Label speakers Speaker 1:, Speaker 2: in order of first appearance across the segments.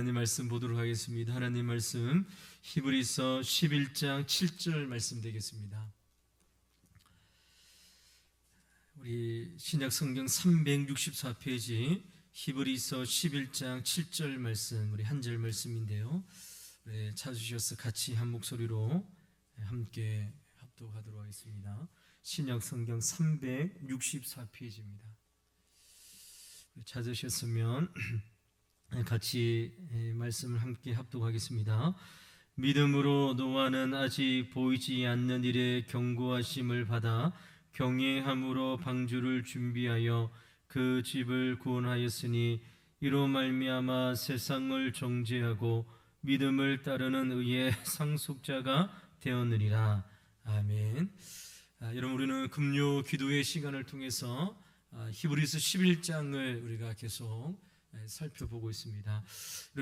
Speaker 1: 하나님 말씀 보도록 하겠습니다. 하나님 말씀 히브리서 11장 7절 말씀 되겠습니다. 우리 신약 성경 364페이지 히브리서 11장 7절 말씀, 우리 한 절 말씀인데요. 찾으셔서 같이 한 목소리로 함께 합독하도록 하겠습니다. 신약 성경 364페이지입니다. 찾으셨으면 같이 말씀을 함께 합독하겠습니다. 믿음으로 노아는 아직 보이지 않는 일에 경고하심을 받아 경외함으로 방주를 준비하여 그 집을 구원하였으니 이로 말미암아 세상을 정죄하고 믿음을 따르는 의의 상속자가 되었느니라. 아멘. 여러분, 우리는 금요 기도의 시간을 통해서 히브리서 11장을 우리가 계속 살펴보고 있습니다.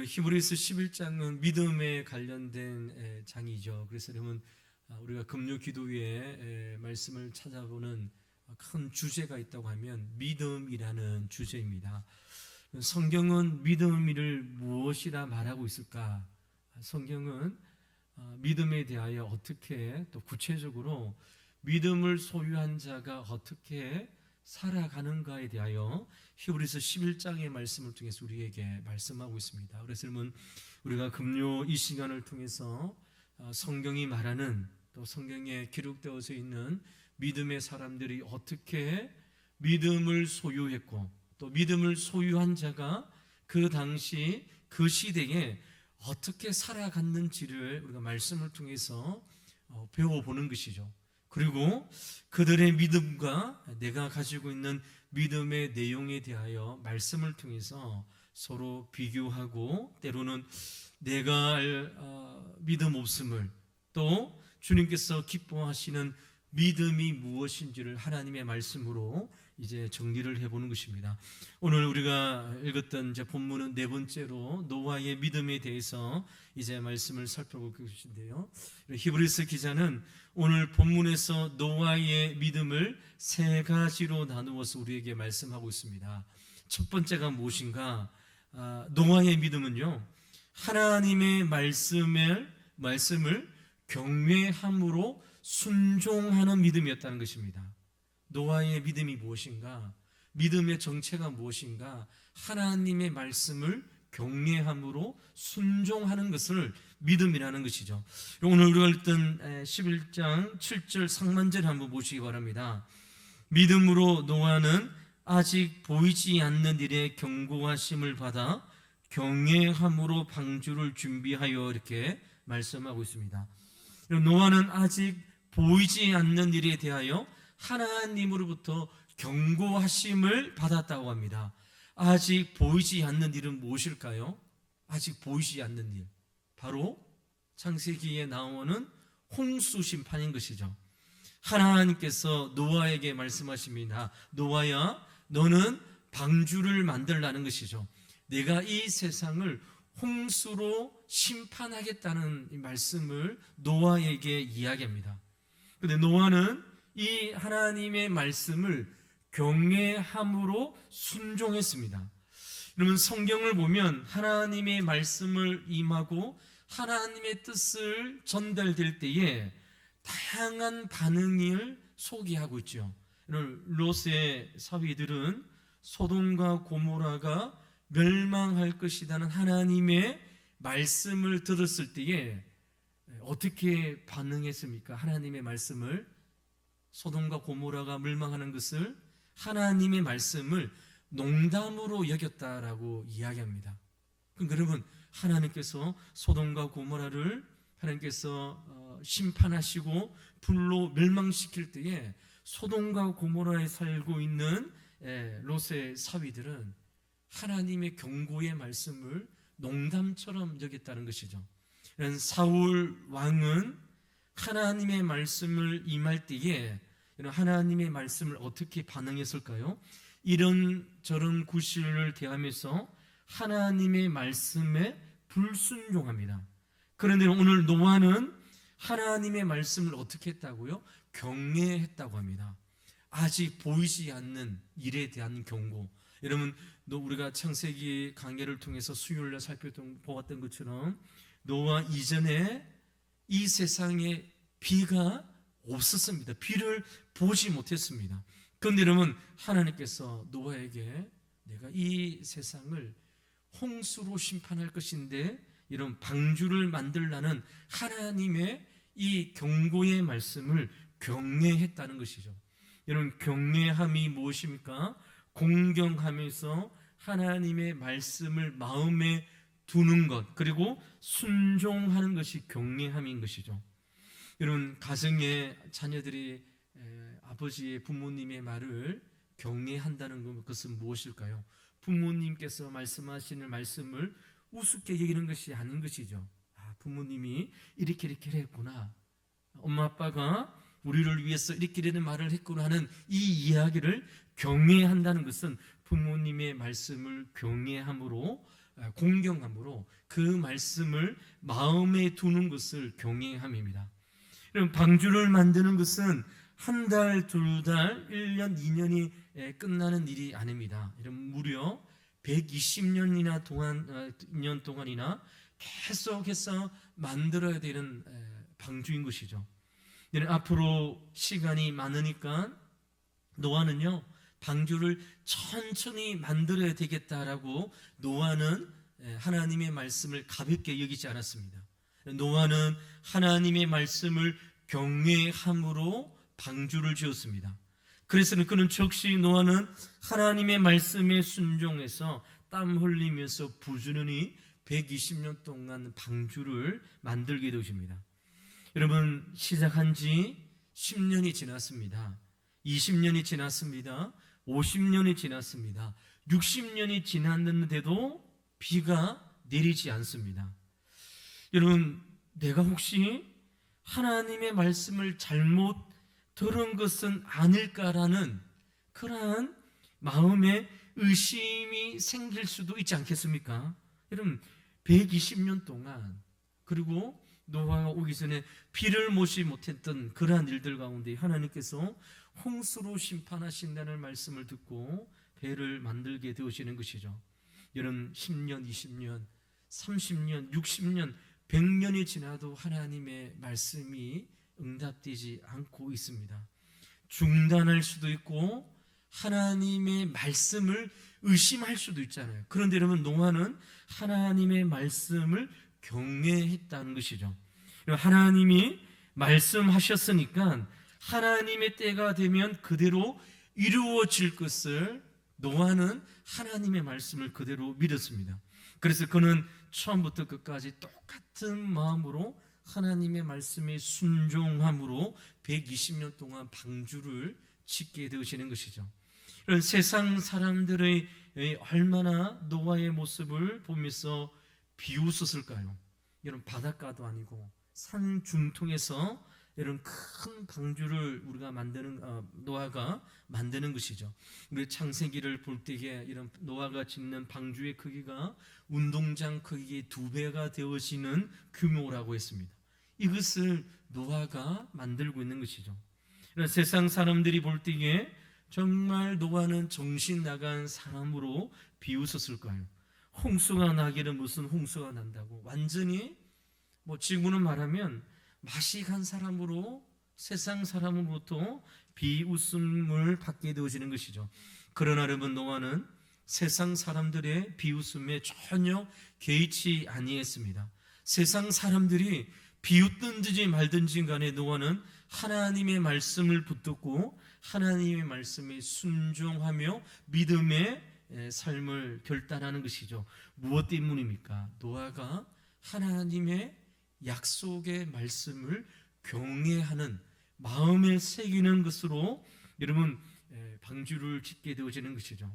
Speaker 1: 히브리서 11장은 믿음에 관련된 장이죠. 그래서 여러분, 우리가 금요 기도의 말씀을 찾아보는 큰 주제가 있다고 하면 믿음이라는 주제입니다. 성경은 믿음을 무엇이라 말하고 있을까? 성경은 믿음에 대하여 어떻게, 또 구체적으로 믿음을 소유한 자가 어떻게 살아가는가에 대하여 히브리서 11장의 말씀을 통해서 우리에게 말씀하고 있습니다. 그래서 여러분, 우리가 금요 이 시간을 통해서 성경이 말하는, 또 성경에 기록되어져 있는 믿음의 사람들이 어떻게 믿음을 소유했고, 또 믿음을 소유한 자가 그 당시 그 시대에 어떻게 살아갔는지를 우리가 말씀을 통해서 배워보는 것이죠. 그리고 그들의 믿음과 내가 가지고 있는 믿음의 내용에 대하여 말씀을 통해서 서로 비교하고, 때로는 내가 믿음 없음을, 또 주님께서 기뻐하시는 믿음이 무엇인지를 하나님의 말씀으로 이제 정리를 해보는 것입니다. 오늘 우리가 읽었던 이제 본문은 네 번째로 노아의 믿음에 대해서 이제 말씀을 살펴볼 것인데요. 히브리서 기자는 오늘 본문에서 노아의 믿음을 세 가지로 나누어서 우리에게 말씀하고 있습니다. 첫 번째가 무엇인가? 노아의 믿음은요, 하나님의 말씀을 경외함으로 순종하는 믿음이었다는 것입니다. 노아의 믿음이 무엇인가? 믿음의 정체가 무엇인가? 하나님의 말씀을 경외함으로 순종하는 것을 믿음이라는 것이죠. 오늘 우리가 읽던 11장 7절 상반절 한번 보시기 바랍니다. 믿음으로 노아는 아직 보이지 않는 일에 경고하심을 받아 경외함으로 방주를 준비하여, 이렇게 말씀하고 있습니다. 노아는 아직 보이지 않는 일에 대하여 하나님으로부터 경고하심을 받았다고 합니다. 아직 보이지 않는 일은 무엇일까요? 아직 보이지 않는 일, 바로 창세기에 나오는 홍수 심판인 것이죠. 하나님께서 노아에게 말씀하십니다. 노아야, 너는 방주를 만들라는 것이죠. 내가 이 세상을 홍수로 심판하겠다는 이 말씀을 노아에게 이야기합니다. 그런데 노아는 이 하나님의 말씀을 경외함으로 순종했습니다. 여러분, 성경을 보면 하나님의 말씀을 임하고 하나님의 뜻을 전달될 때에 다양한 반응을 소개하고 있죠. 롯의 사위들은 소돔과 고모라가 멸망할 것이라는 하나님의 말씀을 들었을 때에 어떻게 반응했습니까? 하나님의 말씀을, 소돔과 고모라가 멸망하는 것을, 하나님의 말씀을 농담으로 여겼다라고 이야기합니다. 그러니까 여러분, 하나님께서 소돔과 고모라를 하나님께서 심판하시고 불로 멸망시킬 때에 소돔과 고모라에 살고 있는 롯의 사위들은 하나님의 경고의 말씀을 농담처럼 여겼다는 것이죠. 사울 왕은 하나님의 말씀을 임할 때에 하나님의 말씀을 어떻게 반응했을까요? 이런저런 구실을 대하면서 하나님의 말씀에 불순종합니다. 그런데 오늘 노아는 하나님의 말씀을 어떻게 했다고요? 경외했다고 합니다. 아직 보이지 않는 일에 대한 경고. 여러분, 우리가 창세기 강해를 통해서 수요일날 살펴보았던 것처럼 노아 이전에 이 세상에 비가 없었습니다. 비를 보지 못했습니다. 그런데 여러분, 하나님께서 노아에게 내가 이 세상을 홍수로 심판할 것인데 이런 방주를 만들라는 하나님의 이 경고의 말씀을 경외했다는 것이죠. 여러분, 경외함이 무엇입니까? 공경하면서 하나님의 말씀을 마음에 두는 것, 그리고 순종하는 것이 경외함인 것이죠. 여러분, 가정의 자녀들이 아버지의 부모님의 말을 경외한다는 것은 무엇일까요? 부모님께서 말씀하시는 말씀을 우습게 여기는 것이 아닌 것이죠. 부모님이 이렇게 했구나, 엄마 아빠가 우리를 위해서 이렇게 말을 했구나 하는 이 이야기를 경외한다는 것은 부모님의 말씀을 경외함으로, 공경함으로 그 말씀을 마음에 두는 것을 경외함입니다. 그럼 방주를 만드는 것은 한 달, 두 달, 1년, 2년이 끝나는 일이 아닙니다. 무려 120년이나 동안이나 계속해서 만들어야 되는 방주인 것이죠. 앞으로 시간이 많으니까 노아는요, 방주를 천천히 만들어야 되겠다라고 노아는 하나님의 말씀을 가볍게 여기지 않았습니다. 노아는 하나님의 말씀을 경외함으로 방주를 지었습니다. 그래서 그는 즉시 노아는 하나님의 말씀에 순종해서 땀 흘리면서 부지런히 120년 동안 방주를 만들게 되십니다. 여러분, 시작한 지 10년이 지났습니다. 20년이 지났습니다. 50년이 지났습니다. 60년이 지났는데도 비가 내리지 않습니다. 여러분, 내가 혹시 하나님의 말씀을 잘못 들은 것은 아닐까라는 그러한 마음의 의심이 생길 수도 있지 않겠습니까? 여러분, 120년 동안, 그리고 노아가 오기 전에 비를 모시 못했던 그러한 일들 가운데 하나님께서 홍수로 심판하신다는 말씀을 듣고 배를 만들게 되시는 것이죠. 여러분, 10년, 20년, 30년, 60년, 100년이 지나도 하나님의 말씀이 응답되지 않고 있습니다. 중단할 수도 있고 하나님의 말씀을 의심할 수도 있잖아요. 그런데 여러분, 노아는 하나님의 말씀을 경외했다는 것이죠. 하나님이 말씀하셨으니까 하나님의 때가 되면 그대로 이루어질 것을 노아는 하나님의 말씀을 그대로 믿었습니다. 그래서 그는 처음부터 끝까지 똑같은 마음으로 하나님의 말씀에 순종함으로 120년 동안 방주를 짓게 되시는 것이죠. 이런 세상 사람들의 얼마나 노아의 모습을 보면서 비웃었을까요? 이런 바닷가도 아니고 산 중통에서 이런 큰 방주를 우리가 노아가 만드는 것이죠. 우리 창세기를 볼 때에 이런 노아가 짓는 방주의 크기가 운동장 크기의 2배가 되어지는 규모라고 했습니다. 이것을 노아가 만들고 있는 것이죠. 세상 사람들이 볼 때에 정말 노아는 정신 나간 사람으로 비웃었을까요? 홍수가 나기는 무슨 홍수가 난다고, 완전히 지금으로 말하면 마식한 사람으로, 세상 사람으로부터 비웃음을 받게 되어지는 것이죠. 그러나 여러분, 노아는 세상 사람들의 비웃음에 전혀 개의치 아니했습니다. 세상 사람들이 비웃든지 말든지 간에 노아는 하나님의 말씀을 붙들고 하나님의 말씀에 순종하며 믿음의 삶을 결단하는 것이죠. 무엇 때문입니까? 노아가 하나님의 약속의 말씀을 경외하는 마음에 새기는 것으로 여러분 방주를 짓게 되어지는 것이죠.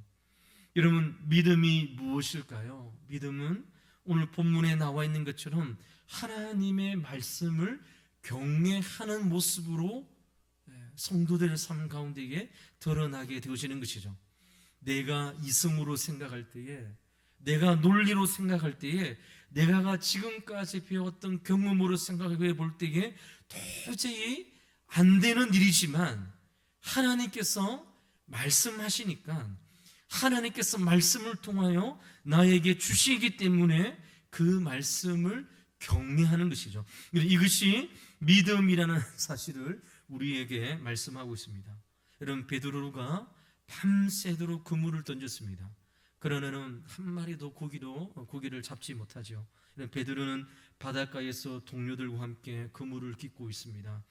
Speaker 1: 여러분, 믿음이 무엇일까요? 믿음은 오늘 본문에 나와 있는 것처럼 하나님의 말씀을 경외하는 모습으로 성도들의 삶 가운데에 드러나게 되어지는 것이죠. 내가 이성으로 생각할 때에, 내가 논리로 생각할 때에, 내가 지금까지 배웠던 경험으로 생각해 볼 때에 도저히 안 되는 일이지만 하나님께서 말씀하시니까 하나님께서 말씀을 통하여 나에게 주시기 때문에 그 말씀을 경외하는 것이죠. 이것이 믿음이라는 사실을 우리에게 말씀하고 있습니다. 여러분, 베드로가 밤새도록 그물을 던졌습니다. 그러나는 한 마리도 고기를 잡지 못하죠. 베드로는 바닷가에서 동료들과 함께 그물을 깃고 있습니다.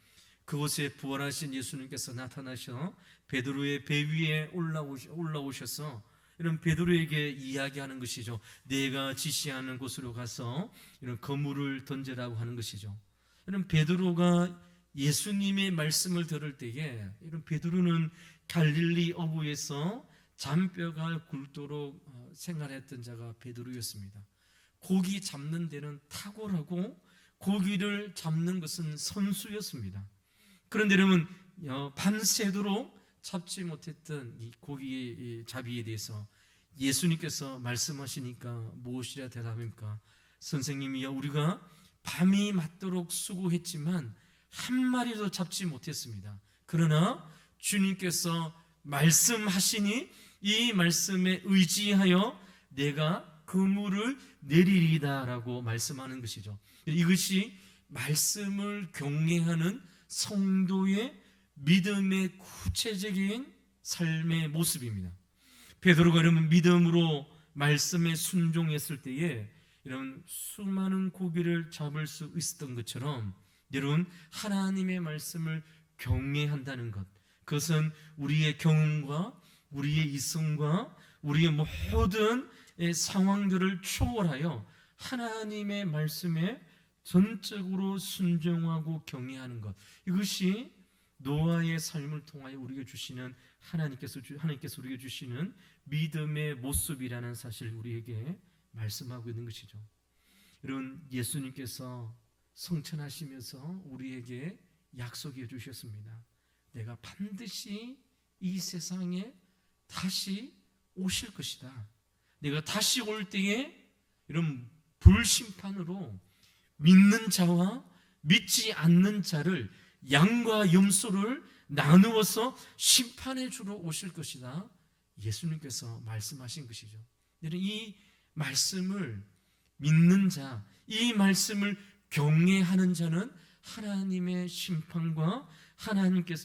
Speaker 1: 그곳에 부활하신 예수님께서 나타나셔 베드로의 배 위에 올라오셔서 이런 베드로에게 이야기하는 것이죠. 내가 지시하는 곳으로 가서 이런 그물을 던지라고 하는 것이죠. 이런 베드로가 예수님의 말씀을 들을 때에 이런 베드로는 갈릴리 어부에서 잔뼈가 굵도록 생활했던 자가 베드로였습니다. 고기 잡는 데는 탁월하고 고기를 잡는 것은 선수였습니다. 그런데 여러분, 밤새도록 잡지 못했던 이 고기의 잡이에 대해서 예수님께서 말씀하시니까 무엇이라 대답합니까? 선생님이여, 우리가 밤이 맞도록 수고했지만 한 마리도 잡지 못했습니다. 그러나 주님께서 말씀하시니 이 말씀에 의지하여 내가 그물을 내리리다 라고 말씀하는 것이죠. 이것이 말씀을 경외하는 성도의 믿음의 구체적인 삶의 모습입니다. 베드로가 그러면 믿음으로 말씀에 순종했을 때에 이런 수많은 고기를 잡을 수 있었던 것처럼 여러분, 하나님의 말씀을 경외한다는 것, 그것은 우리의 경험과 우리의 이성과 우리의 모든 상황들을 초월하여 하나님의 말씀에 전적으로 순종하고 경외하는 것, 이것이 노아의 삶을 통하여 우리에게 주시는 하나님께서 우리에게 주시는 믿음의 모습이라는 사실을 우리에게 말씀하고 있는 것이죠. 여러분, 예수님께서 성천하시면서 우리에게 약속해 주셨습니다. 내가 반드시 이 세상에 다시 오실 것이다. 내가 다시 올 때에 이런 불심판으로 믿는 자와 믿지 않는 자를, 양과 염소를 나누어서 심판해 주러 오실 것이다. 예수님께서 말씀하신 것이죠. 이 말씀을 믿는 자, 이 말씀을 경외하는 자는 하나님의 심판과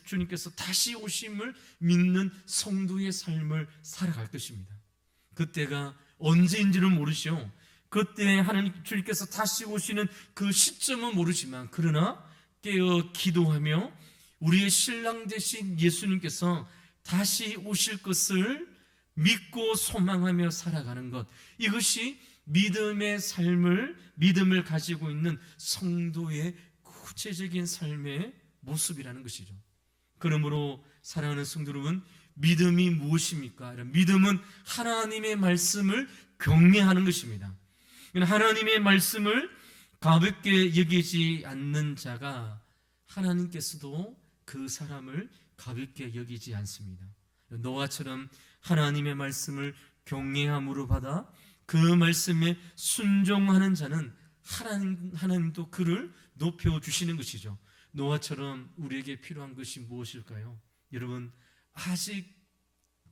Speaker 1: 주님께서 다시 오심을 믿는 성도의 삶을 살아갈 것입니다. 그때가 언제인지는 모르시오. 그때 주님께서 다시 오시는 그 시점은 모르지만, 그러나 깨어 기도하며 우리의 신랑 되신 예수님께서 다시 오실 것을 믿고 소망하며 살아가는 것, 이것이 믿음을 가지고 있는 성도의 구체적인 삶의 모습이라는 것이죠. 그러므로 사랑하는 성도 여러분, 믿음이 무엇입니까? 믿음은 하나님의 말씀을 경외하는 것입니다. 하나님의 말씀을 가볍게 여기지 않는 자가 하나님께서도 그 사람을 가볍게 여기지 않습니다. 노아처럼 하나님의 말씀을 경외함으로 받아 그 말씀에 순종하는 자는 하나님도 그를 높여주시는 것이죠. 노아처럼 우리에게 필요한 것이 무엇일까요? 여러분, 아직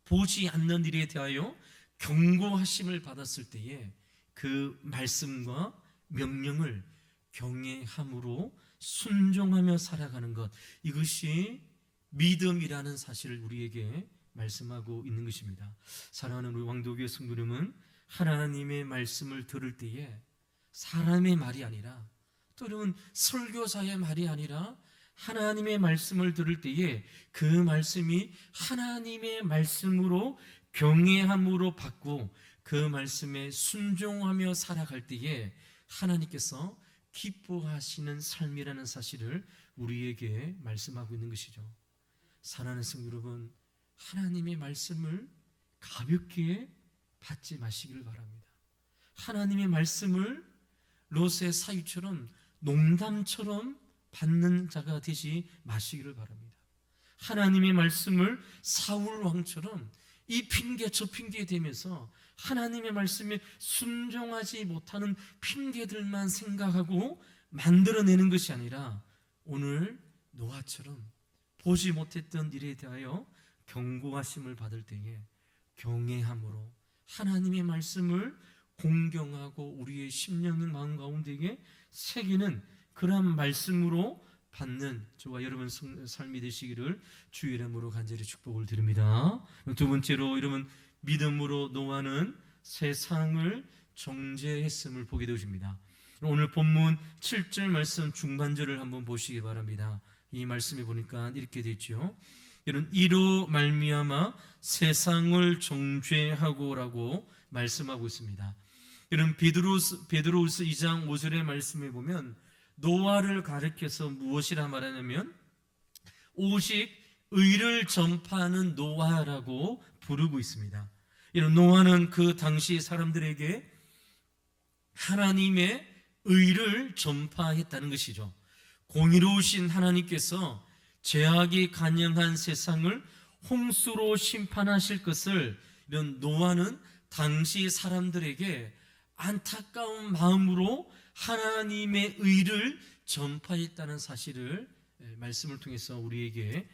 Speaker 1: 보지 않는 일에 대하여 경고하심을 받았을 때에 그 말씀과 명령을 경외함으로 순종하며 살아가는 것, 이것이 믿음이라는 사실을 우리에게 말씀하고 있는 것입니다. 사랑하는 우리 왕도교회 성도 여러분, 하나님의 말씀을 들을 때에 사람의 말이 아니라, 또 여러분 설교사의 말이 아니라 하나님의 말씀을 들을 때에 그 말씀이 하나님의 말씀으로 경외함으로 받고 그 말씀에 순종하며 살아갈 때에 하나님께서 기뻐하시는 삶이라는 사실을 우리에게 말씀하고 있는 것이죠. 사랑하는 성도 여러분, 하나님의 말씀을 가볍게 받지 마시기를 바랍니다. 하나님의 말씀을 롯의 사위처럼 농담처럼 받는 자가 되지 마시기를 바랍니다. 하나님의 말씀을 사울 왕처럼 이 핑계 저 핑계 대면서 하나님의 말씀에 순종하지 못하는 핑계들만 생각하고 만들어내는 것이 아니라 오늘 노아처럼 보지 못했던 일에 대하여 경고하심을 받을 때에 경외함으로 하나님의 말씀을 공경하고 우리의 심령의 마음 가운데에 새기는 그러한 말씀으로 받는 저와 여러분 삶이 되시기를 주의 이름으로 간절히 축복을 드립니다. 두 번째로 여러분, 믿음으로 노아는 세상을 정죄했음을 보게 되십니다. 오늘 본문 7절 말씀 중반절을 한번 보시기 바랍니다. 이 말씀에 보니까 이렇게 되어 있죠. 이로 말미암아 세상을 정죄하고라고 말씀하고 있습니다. 이런 베드로후서 2장 5절의 말씀에 보면 노아를 가리켜서 무엇이라 말하냐면 오직 의를 전파하는 노아라고 부르고 있습니다. 이런 노아는 그 당시 사람들에게 하나님의 의를 전파했다는 것이죠. 공의로우신 하나님께서 죄악이 간영한 세상을 홍수로 심판하실 것을 이런 노아는 당시 사람들에게 안타까운 마음으로 하나님의 의를 전파했다는 사실을 말씀을 통해서 우리에게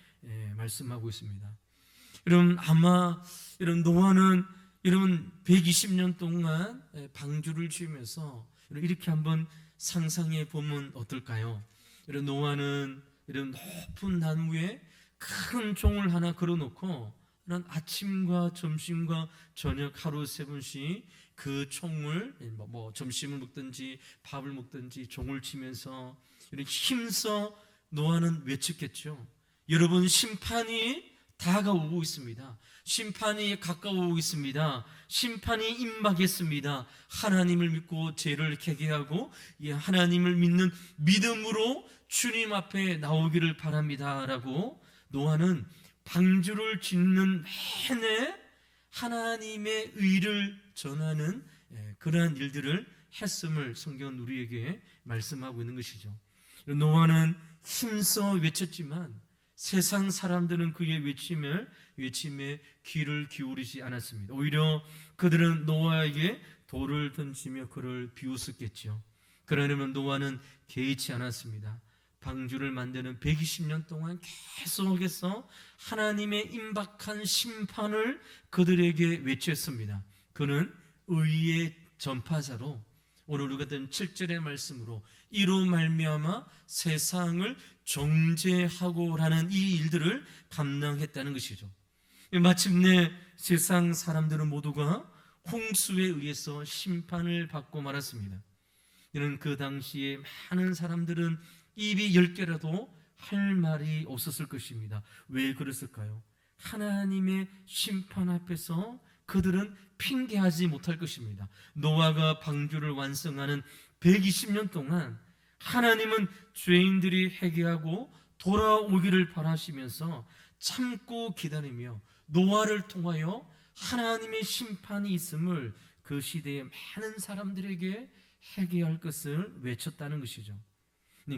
Speaker 1: 말씀하고 있습니다. 여러분, 아마 이런 노아는 이런 120년 동안 방주를 지으면서 이렇게 한번 상상해 보면 어떨까요? 이런 노아는 이런 높은 나무에 큰 종을 하나 걸어놓고 이런 아침과 점심과 저녁 하루 3번씩 그 총을 점심을 먹든지 밥을 먹든지 종을 치면서 이런 힘써 노아는 외쳤겠죠. 여러분, 심판이 다가오고 있습니다. 심판이 가까워오고 있습니다. 심판이 임박했습니다. 하나님을 믿고 죄를 회개하고 하나님을 믿는 믿음으로 주님 앞에 나오기를 바랍니다 라고 노아는 방주를 짓는 내내 하나님의 의를 전하는 그러한 일들을 했음을 성경은 우리에게 말씀하고 있는 것이죠. 노아는 힘써 외쳤지만 세상 사람들은 그의 외침에 귀를 기울이지 않았습니다. 오히려 그들은 노아에게 돌을 던지며 그를 비웃었겠죠. 그러려면 노아는 개의치 않았습니다. 방주를 만드는 120년 동안 계속해서 하나님의 임박한 심판을 그들에게 외쳤습니다. 그는 의의 전파자로 오늘 우리가 든 7절의 말씀으로 이로 말미암아 세상을 정죄하고라는 이 일들을 감당했다는 것이죠. 마침내 세상 사람들은 모두가 홍수에 의해서 심판을 받고 말았습니다. 이는 그 당시에 많은 사람들은 입이 10개라도 할 말이 없었을 것입니다. 왜 그랬을까요? 하나님의 심판 앞에서 그들은 핑계하지 못할 것입니다. 노아가 방주를 완성하는 120년 동안 하나님은 죄인들이 회개하고 돌아오기를 바라시면서 참고 기다리며 노아를 통하여 하나님의 심판이 있음을 그 시대의 많은 사람들에게 회개할 것을 외쳤다는 것이죠.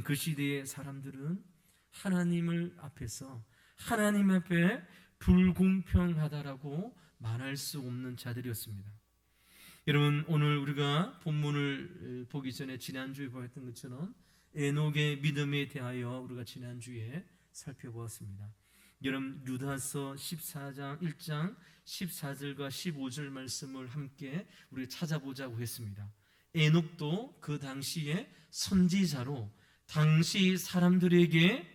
Speaker 1: 그 시대의 사람들은 하나님을 앞에서 하나님 앞에 불공평하다라고 말할 수 없는 자들이었습니다. 여러분, 오늘 우리가 본문을 보기 전에 지난주에 보았던 것처럼 에녹의 믿음에 대하여 우리가 지난주에 살펴보았습니다. 여러분, 유다서 14장 1장 14절과 15절 말씀을 함께 우리 찾아보자고 했습니다. 에녹도 그 당시에 선지자로 당시 사람들에게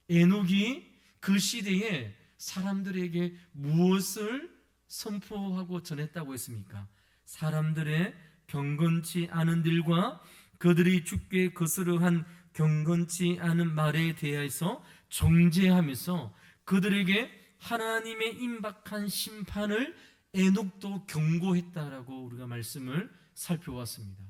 Speaker 1: 에녹이 그 시대에 사람들에게 무엇을 선포하고 전했다고 했습니까? 사람들의 경건치 않은 일과 그들이 주께 거스르한 경건치 않은 말에 대해서 정죄하면서 그들에게 하나님의 임박한 심판을 에녹도 경고했다라고 우리가 말씀을 살펴봤습니다.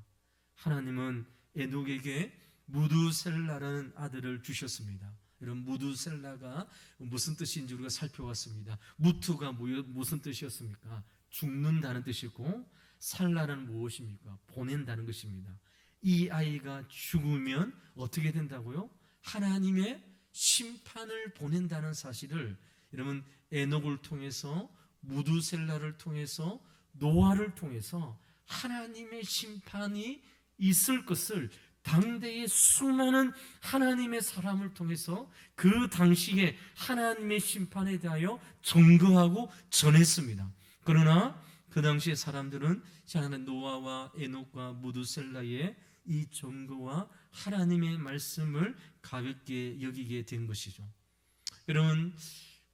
Speaker 1: 하나님은 에녹에게 무두셀라라는 아들을 주셨습니다. 이런 무두셀라가 무슨 뜻인지 우리가 살펴봤습니다. 무투가 무슨 뜻이었습니까? 죽는다는 뜻이고, 살라는 무엇입니까? 보낸다는 것입니다. 이 아이가 죽으면 어떻게 된다고요? 하나님의 심판을 보낸다는 사실을 여러분, 에녹을 통해서, 무두셀라를 통해서, 노아를 통해서 하나님의 심판이 있을 것을 당대의 수많은 하나님의 사람을 통해서 그 당시에 하나님의 심판에 대하여 증거하고 전했습니다. 그러나 그 당시의 사람들은 하나님 노아와 에녹과 무두셀라의 이 증거와 하나님의 말씀을 가볍게 여기게 된 것이죠. 여러분,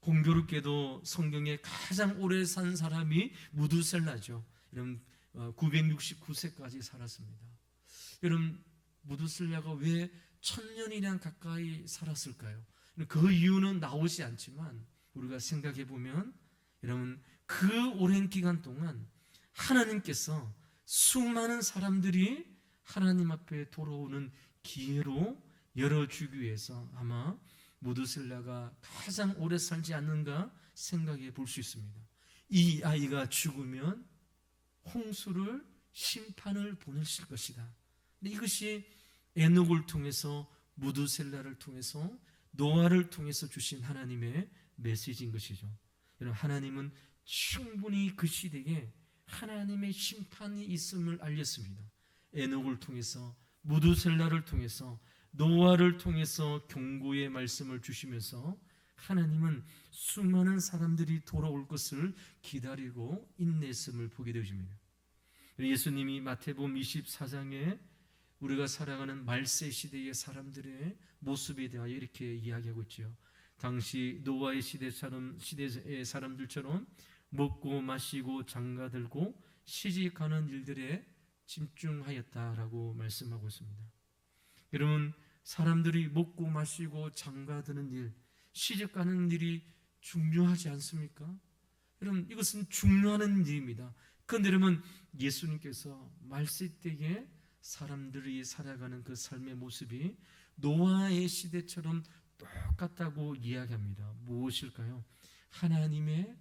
Speaker 1: 공교롭게도 성경에 가장 오래 산 사람이 무두셀라죠. 여러분, 969세까지 살았습니다. 여러분, 무두셀라가 왜 1000년이나 가까이 살았을까요? 그 이유는 나오지 않지만 우리가 생각해 보면, 여러분, 그 오랜 기간 동안 하나님께서 수많은 사람들이 하나님 앞에 돌아오는 기회로 열어주기 위해서 아마 무두셀라가 가장 오래 살지 않는가 생각해 볼 수 있습니다. 이 아이가 죽으면 홍수를, 심판을 보내실 것이다. 이것이 에녹을 통해서, 무두셀라를 통해서, 노아를 통해서 주신 하나님의 메시지인 것이죠. 여러분, 하나님은 충분히 그 시대에 하나님의 심판이 있음을 알렸습니다. 에녹을 통해서, 무두셀라를 통해서, 노아를 통해서 경고의 말씀을 주시면서 하나님은 수많은 사람들이 돌아올 것을 기다리고 인내했음을 보게 되십니다. 예수님이 마태복음 24장에 우리가 살아가는 말세 시대의 사람들의 모습에 대하여 이렇게 이야기하고 있죠. 당시 노아의 시대의 사람들처럼 먹고 마시고 장가들고 시집가는 일들에 집중하였다라고 말씀하고 있습니다. 여러분, 사람들이 먹고 마시고 장가드는 일, 시집가는 일이 중요하지 않습니까? 여러분, 이것은 중요한 일입니다. 그런데 여러분, 예수님께서 말세 때에 사람들이 살아가는 그 삶의 모습이 노아의 시대처럼 똑같다고 이야기합니다. 무엇일까요? 하나님의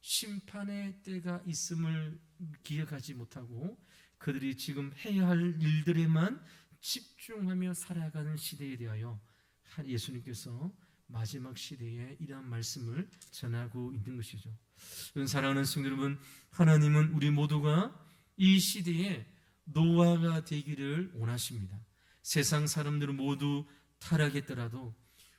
Speaker 1: 심판의 때가 있음을 기억하지 못하고 그들이 지금 해야 할 일들에만 집중하며 살아가는 시대에 대하여 예수님께서 마지막 시대에 이러한 말씀을 전하고 있는 것이죠. 사랑하는 성도 여러분, 하나님은 우리 모두가 이 시대에 노아가 되기를 원하십니다. 세상 사람들은 모두 타락했더라도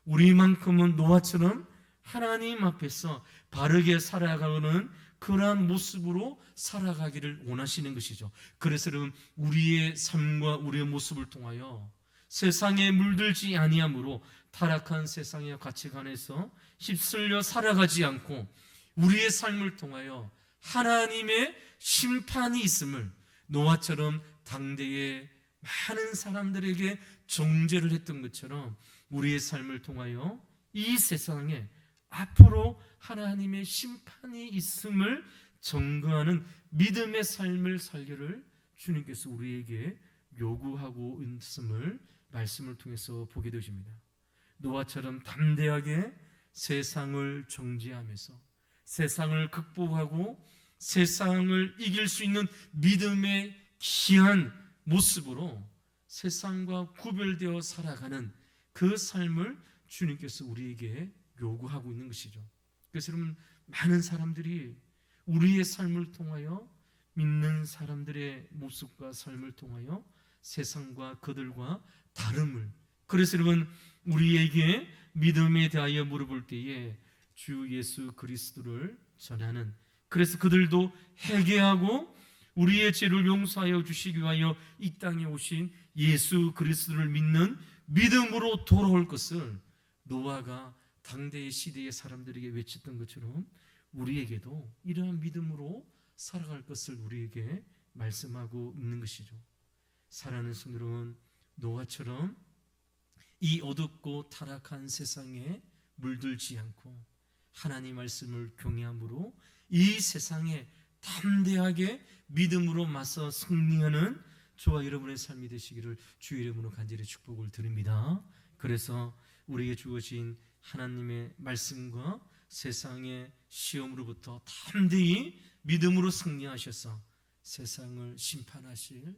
Speaker 1: 우리만큼은 노아처럼 하나님 앞에서 바르게 살아가는 그러한 모습으로 살아가기를 원하시는 것이죠. 그래서 여러분, 우리의 삶과 우리의 모습을 통하여 세상에 물들지 아니함으로 타락한 세상의 가치관에서 휩쓸려 살아가지 않고 우리의 삶을 통하여 하나님의 심판이 있음을 노아처럼 당대의 많은 사람들에게 정죄를 했던 것처럼 우리의 삶을 통하여 이 세상에 앞으로 하나님의 심판이 있음을 증거하는 믿음의 삶을 살기를 주님께서 우리에게 요구하고 있음을 말씀을 통해서 보게 되십니다. 노아처럼 담대하게 세상을 정죄하면서 세상을 극복하고 세상을 이길 수 있는 믿음의 귀한 모습으로 세상과 구별되어 살아가는 그 삶을 주님께서 우리에게 요구하고 있는 것이죠. 그래서 여러분, 많은 사람들이 우리의 삶을 통하여, 믿는 사람들의 모습과 삶을 통하여 세상과 그들과 다름을, 그래서 여러분, 우리에게 믿음에 대하여 물어볼 때에 주 예수 그리스도를 전하는, 그래서 그들도 회개하고 우리의 죄를 용서하여 주시기 위하여 이 땅에 오신 예수 그리스도를 믿는 믿음으로 돌아올 것을 노아가 당대의 시대의 사람들에게 외쳤던 것처럼 우리에게도 이러한 믿음으로 살아갈 것을 우리에게 말씀하고 있는 것이죠. 사랑하는 성도 여러분, 노아처럼 이 어둡고 타락한 세상에 물들지 않고 하나님 말씀을 경외함으로 이 세상에 담대하게 믿음으로 맞서 승리하는 저와 여러분의 삶이 되시기를 주의 이름으로 간절히 축복을 드립니다. 그래서 우리에게 주어진 하나님의 말씀과 세상의 시험으로부터 담대히 믿음으로 승리하셔서 세상을 심판하실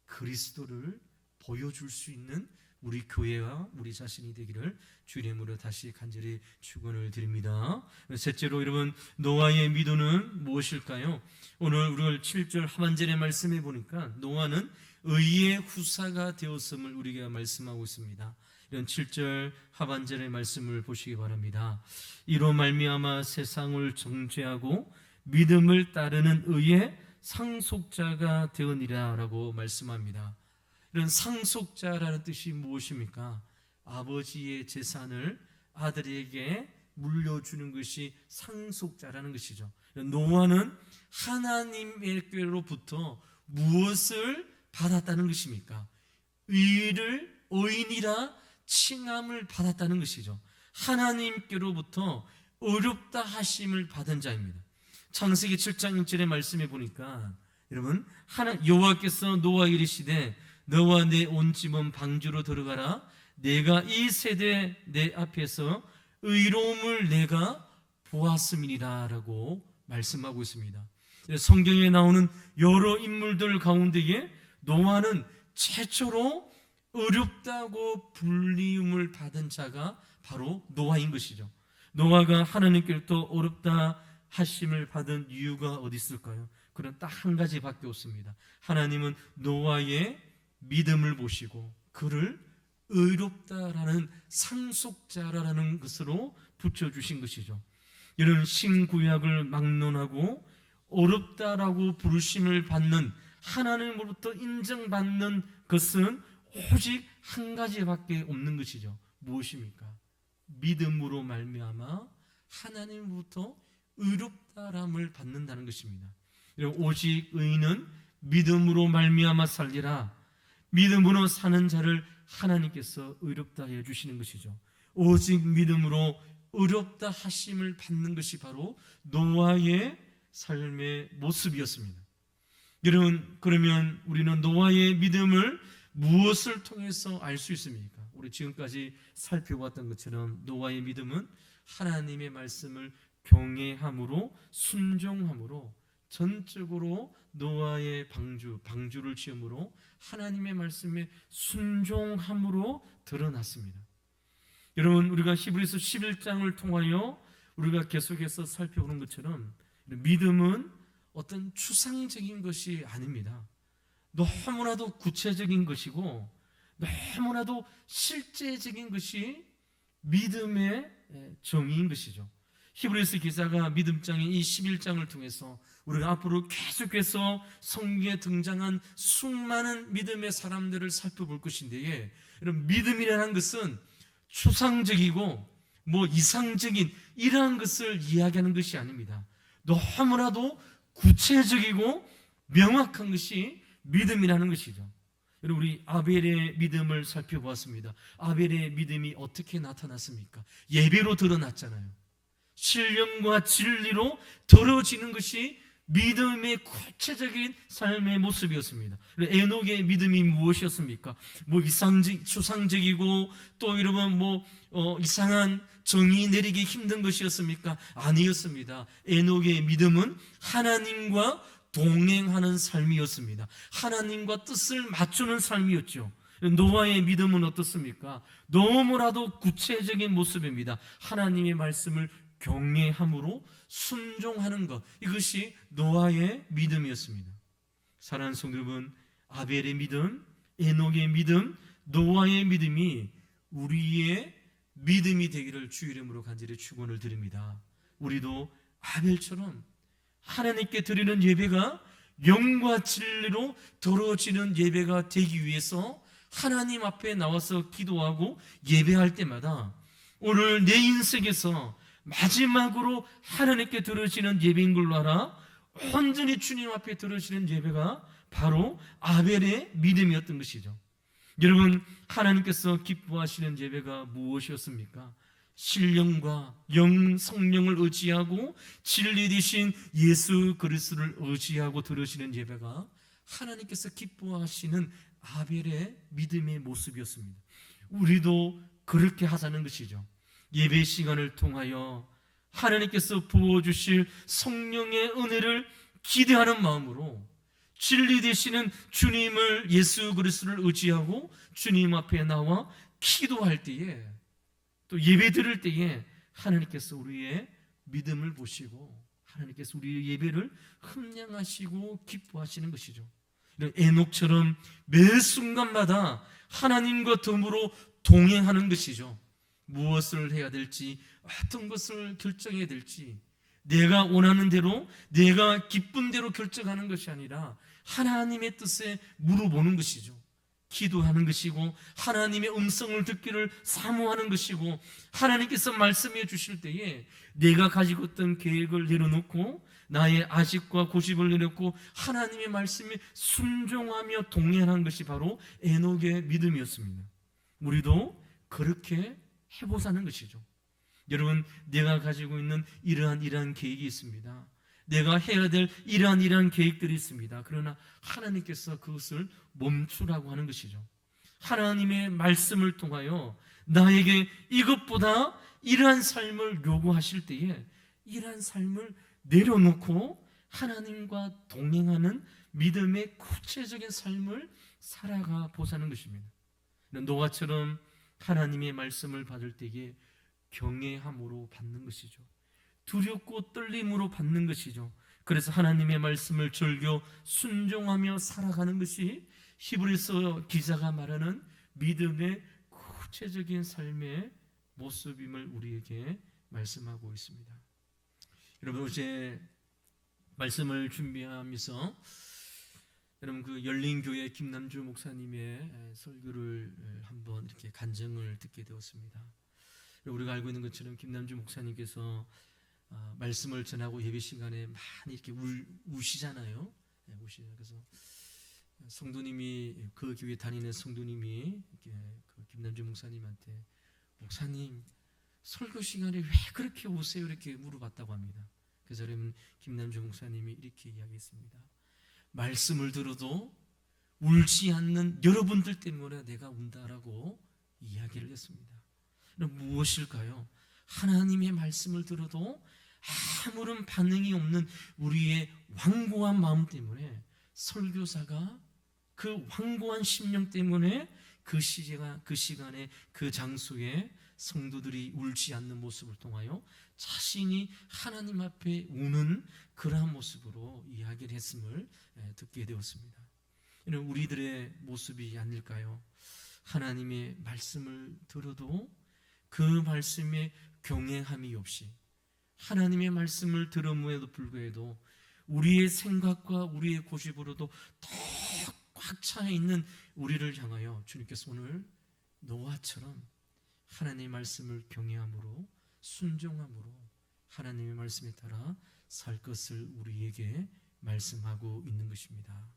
Speaker 1: 그리스도를 보여줄 수 있는 우리 교회와 우리 자신이 되기를 주의 이름으로 다시 간절히 축원을 드립니다. 셋째로, 여러분, 노아의 미도는 무엇일까요? 오늘 우리가 7절 하반절의 말씀에 보니까 노아는 의의 후사가 되었음을 우리가 말씀하고 있습니다. 이런 7절 하반절의 말씀을 보시기 바랍니다. 이로 말미암아 세상을 정죄하고 믿음을 따르는 의의 상속자가 되으니라 라고 말씀합니다. 이런 상속자라는 뜻이 무엇입니까? 아버지의 재산을 아들에게 물려주는 것이 상속자라는 것이죠. 노아는 하나님께로부터 무엇을 받았다는 것입니까? 의인이라 칭함을 받았다는 것이죠. 하나님께로부터 의롭다 하심을 받은 자입니다. 창세기 7장 1절의 말씀에 보니까 여러분, 여호와께서 노아에게 이르시되 너와 내 온 집은 방주로 들어가라. 내가 이 세대 내 앞에서 의로움을 내가 보았음이니라 라고 말씀하고 있습니다. 성경에 나오는 여러 인물들 가운데에 노아는 최초로 의롭다고 불리움을 받은 자가 바로 노아인 것이죠. 노아가 하나님께로부터 의롭다 하심을 받은 이유가 어디 있을까요? 그런 딱 한 가지밖에 없습니다. 하나님은 노아의 믿음을 보시고 그를 의롭다라는 상속자라는 것으로 붙여주신 것이죠. 이런 신구약을 막론하고 어렵다라고 부르심을 받는, 하나님으로부터 인정받는 것은 오직 한 가지밖에 없는 것이죠. 무엇입니까? 믿음으로 말미암아 하나님으로부터 의롭다람을 받는다는 것입니다. 오직 의인은 믿음으로 말미암아 살리라. 믿음으로 사는 자를 하나님께서 의롭다 해주시는 것이죠. 오직 믿음으로 의롭다 하심을 받는 것이 바로 노아의 삶의 모습이었습니다. 여러분, 그러면 우리는 노아의 믿음을 무엇을 통해서 알 수 있습니까? 우리 지금까지 살펴봤던 것처럼 노아의 믿음은 하나님의 말씀을 경외함으로, 순종함으로, 전적으로 노아의 방주를 지음으로 하나님의 말씀에 순종함으로 드러났습니다. 여러분, 우리가 히브리서 11장을 통하여 우리가 계속해서 살펴보는 것처럼 믿음은 어떤 추상적인 것이 아닙니다. 너무나도 구체적인 것이고 너무나도 실제적인 것이 믿음의 정의인 것이죠. 히브리서 기자가 믿음장인 이 11장을 통해서 우리가 앞으로 계속해서 성경에 등장한 수많은 믿음의 사람들을 살펴볼 것인데, 여러분, 믿음이라는 것은 추상적이고 이상적인 이러한 것을 이야기하는 것이 아닙니다. 너무나도 구체적이고 명확한 것이 믿음이라는 것이죠. 여러분, 우리 아벨의 믿음을 살펴보았습니다. 아벨의 믿음이 어떻게 나타났습니까? 예배로 드러났잖아요. 신령과 진리로 드러지는 것이 믿음의 구체적인 삶의 모습이었습니다. 에녹의 믿음이 무엇이었습니까? 추상적이고 또 이러면 이상한 정의 내리기 힘든 것이었습니까? 아니었습니다. 에녹의 믿음은 하나님과 동행하는 삶이었습니다. 하나님과 뜻을 맞추는 삶이었죠. 노아의 믿음은 어떻습니까? 너무나도 구체적인 모습입니다. 하나님의 말씀을 경외함으로 순종하는 것, 이것이 노아의 믿음이었습니다. 사랑하는 성도 여러분, 아벨의 믿음, 에녹의 믿음, 노아의 믿음이 우리의 믿음이 되기를 주 이름으로 간절히 축원을 드립니다. 우리도 아벨처럼 하나님께 드리는 예배가 영과 진리로 더러워지는 예배가 되기 위해서 하나님 앞에 나와서 기도하고 예배할 때마다 오늘 내 인생에서 마지막으로 하나님께 드려지는 예배인 걸로 알아. 온전히 주님 앞에 드려지는 예배가 바로 아벨의 믿음이었던 것이죠. 여러분, 하나님께서 기뻐하시는 예배가 무엇이었습니까? 신령과 성령을 의지하고 진리 되신 예수 그리스도를 의지하고 드려지는 예배가 하나님께서 기뻐하시는 아벨의 믿음의 모습이었습니다. 우리도 그렇게 하자는 것이죠. 예배 시간을 통하여 하나님께서 부어주실 성령의 은혜를 기대하는 마음으로 진리 되시는 주님을, 예수 그리스도를 의지하고 주님 앞에 나와 기도할 때에, 또 예배 드릴 때에 하나님께서 우리의 믿음을 보시고 하나님께서 우리의 예배를 흠양하시고 기뻐하시는 것이죠. 에녹처럼 매 순간마다 하나님과 더불어 동행하는 것이죠. 무엇을 해야 될지, 어떤 것을 결정해야 될지 내가 원하는 대로, 내가 기쁜 대로 결정하는 것이 아니라 하나님의 뜻에 물어보는 것이죠. 기도하는 것이고, 하나님의 음성을 듣기를 사모하는 것이고, 하나님께서 말씀해 주실 때에 내가 가지고 있던 계획을 내려놓고 나의 아집과 고집을 내려놓고 하나님의 말씀에 순종하며 동행하는 것이 바로 에녹의 믿음이었습니다. 우리도 그렇게 해보자는 것이죠. 여러분, 내가 가지고 있는 이러한 계획이 있습니다. 내가 해야 될 이러한 계획들이 있습니다. 그러나 하나님께서 그것을 멈추라고 하는 것이죠. 하나님의 말씀을 통하여 나에게 이것보다 이러한 삶을 요구하실 때에 이러한 삶을 내려놓고 하나님과 동행하는 믿음의 구체적인 삶을 살아가 보자는 것입니다. 노아처럼 하나님의 말씀을 받을 때에 경외함으로 받는 것이죠. 두렵고 떨림으로 받는 것이죠. 그래서 하나님의 말씀을 절교 순종하며 살아가는 것이 히브리서 기자가 말하는 믿음의 구체적인 삶의 모습임을 우리에게 말씀하고 있습니다. 여러분, 어제 말씀을 준비하면서 여러분 그 열린교회 김남주 목사님의 설교를 한번 이렇게 간증을 듣게 되었습니다. 우리가 알고 있는 것처럼 김남주 목사님께서 말씀을 전하고 예배 시간에 많이 이렇게 우시잖아요. 그래서 성도님이, 그 교회 다니는 성도님이 이렇게 그 김남주 목사님한테, 목사님 설교 시간에 왜 그렇게 우세요? 이렇게 물어봤다고 합니다. 그래서 여러분, 김남주 목사님이 이렇게 이야기했습니다. 말씀을 들어도 울지 않는 여러분들 때문에 내가 운다라고 이야기를 했습니다. 무엇일까요? 하나님의 말씀을 들어도 아무런 반응이 없는 우리의 완고한 마음 때문에, 설교사가 그 완고한 심령 때문에 그 시간에 그 장소에 성도들이 울지 않는 모습을 통하여 자신이 하나님 앞에 우는 그러한 모습으로 이야기를 했음을 듣게 되었습니다. 이는 우리들의 모습이 아닐까요? 하나님의 말씀을 들어도 그 말씀에 경외함이 없이, 하나님의 말씀을 들음에도 불구하고 우리의 생각과 우리의 고집으로도 더 꽉 차 있는 우리를 향하여 주님께서 오늘 노아처럼 하나님의 말씀을 경외함으로, 순종함으로 하나님의 말씀에 따라 살 것을 우리에게 말씀하고 있는 것입니다.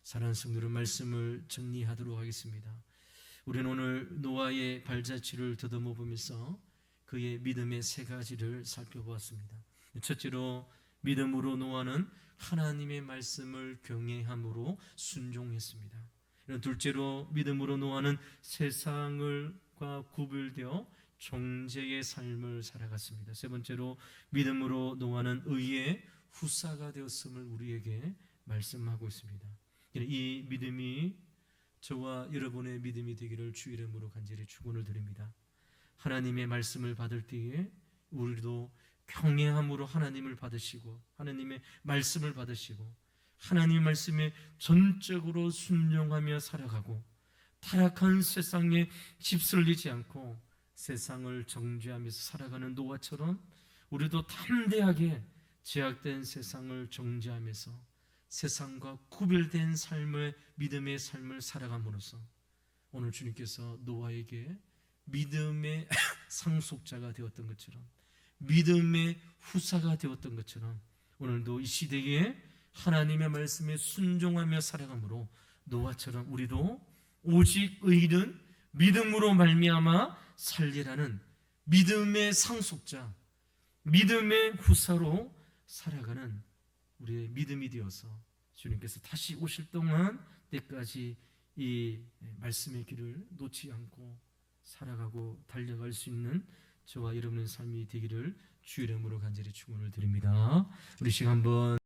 Speaker 1: 사랑하는 성도들, 말씀을 정리하도록 하겠습니다. 우리는 오늘 노아의 발자취를 더듬어 보면서 그의 믿음의 세 가지를 살펴보았습니다. 첫째로, 믿음으로 노아는 하나님의 말씀을 경외함으로 순종했습니다. 둘째로, 믿음으로 노아는 세상과 구별되어 정죄의 삶을 살아갔습니다. 세 번째로, 믿음으로 노아는 의의 후사가 되었음을 우리에게 말씀하고 있습니다. 이 믿음이 저와 여러분의 믿음이 되기를 주 이름으로 간절히 축원을 드립니다. 하나님의 말씀을 받을 때에 우리도 경외함으로 하나님을 받으시고, 하나님의 말씀을 받으시고, 하나님의 말씀에 전적으로 순종하며 살아가고, 타락한 세상에 휩쓸리지 않고 세상을 정죄하면서 살아가는 노아처럼 우리도 담대하게 제약된 세상을 정죄하면서 세상과 구별된 삶을, 믿음의 삶을 살아감으로써 오늘 주님께서 노아에게 믿음의 상속자가 되었던 것처럼, 믿음의 후사가 되었던 것처럼, 오늘도 이 시대에 하나님의 말씀에 순종하며 살아감으로 노아처럼 우리도 오직 의인은 믿음으로 말미암아 살리라는 믿음의 상속자, 믿음의 후사로 살아가는 우리의 믿음이 되어서 주님께서 다시 오실 동안 때까지 이 말씀의 길을 놓지 않고 살아가고 달려갈 수 있는 저와 여러분의 삶이 되기를 주 이름으로 간절히 축원을 드립니다. 우리 시간 한번